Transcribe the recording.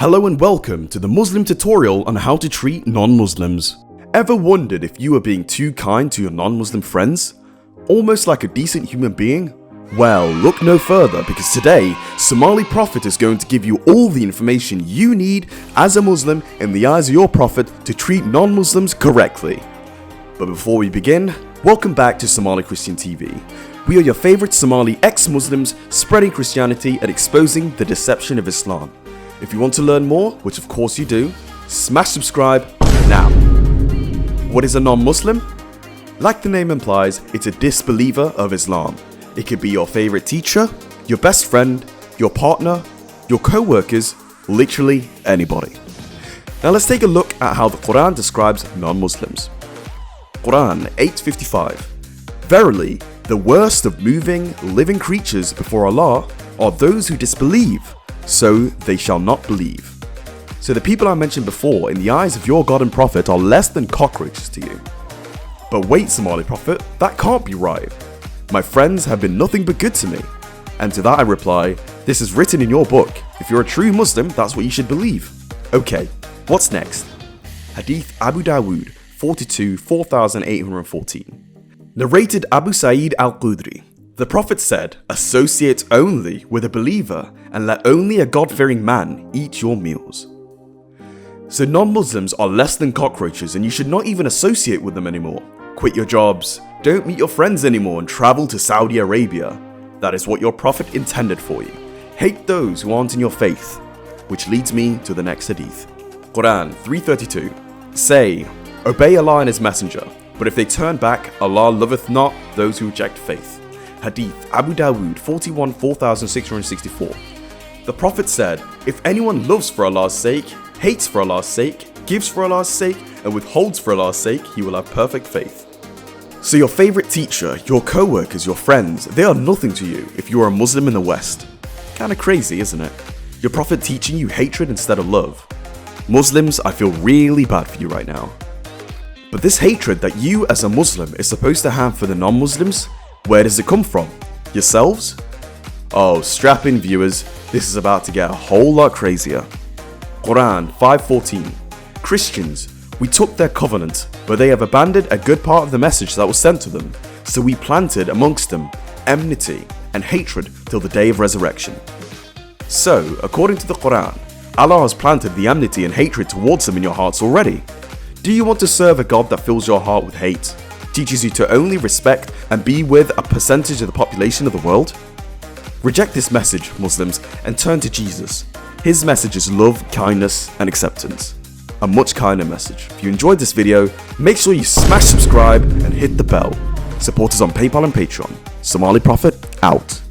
Hello and welcome to the Muslim tutorial on how to treat non-Muslims. Ever wondered if you are being too kind to your non-Muslim friends? Almost like a decent human being? Well, look no further because today, Somali Prophet is going to give you all the information you need as a Muslim in the eyes of your Prophet to treat non-Muslims correctly. But before we begin, welcome back to Somali Christian TV. We are your favorite Somali ex-Muslims spreading Christianity and exposing the deception of Islam. If you want to learn more, which of course you do, smash subscribe now. What is a non-Muslim? Like the name implies, it's a disbeliever of Islam. It could be your favorite teacher, your best friend, your partner, your co-workers, literally anybody. Now let's take a look at how the Quran describes non-Muslims. Quran 8:55. Verily, the worst of moving, living creatures before Allah are those who disbelieve, so they shall not believe. So the people I mentioned before in the eyes of your God and Prophet are less than cockroaches to you. But wait, Somali Prophet, that can't be right. My friends have been nothing but good to me. And to that I reply, this is written in your book. If you're a true Muslim, that's what you should believe. Okay, what's next? Hadith Abu Dawood 4814. Narrated Abu Sa'id al-Khudri. The Prophet said, associate only with a believer and let only a God-fearing man eat your meals. So non-Muslims are less than cockroaches and you should not even associate with them anymore. Quit your jobs, don't meet your friends anymore and travel to Saudi Arabia. That is what your Prophet intended for you. Hate those who aren't in your faith. Which leads me to the next hadith. Quran 3:32. Say, obey Allah and His Messenger, but if they turn back, Allah loveth not those who reject faith. Hadith Abu Dawood 4664. The Prophet said, if anyone loves for Allah's sake, hates for Allah's sake, gives for Allah's sake, and withholds for Allah's sake, he will have perfect faith. So your favorite teacher, your co-workers, your friends, they are nothing to you if you are a Muslim in the West. Kinda crazy, isn't it? Your Prophet teaching you hatred instead of love. Muslims, I feel really bad for you right now. But this hatred that you as a Muslim is supposed to have for the non-Muslims, where does it come from? Yourselves? Oh, strap in viewers, this is about to get a whole lot crazier. Quran 5:14. Christians, we took their covenant, but they have abandoned a good part of the message that was sent to them, so we planted amongst them enmity and hatred till the day of resurrection. So, according to the Quran, Allah has planted the enmity and hatred towards them in your hearts already. Do you want to serve a God that fills your heart with hate? Teaches you to only respect and be with a percentage of the population of the world? Reject this message, Muslims, and turn to Jesus. His message is love, kindness, and acceptance. A much kinder message. If you enjoyed this video, make sure you smash subscribe and hit the bell. Support us on PayPal and Patreon. Somali Prophet, out.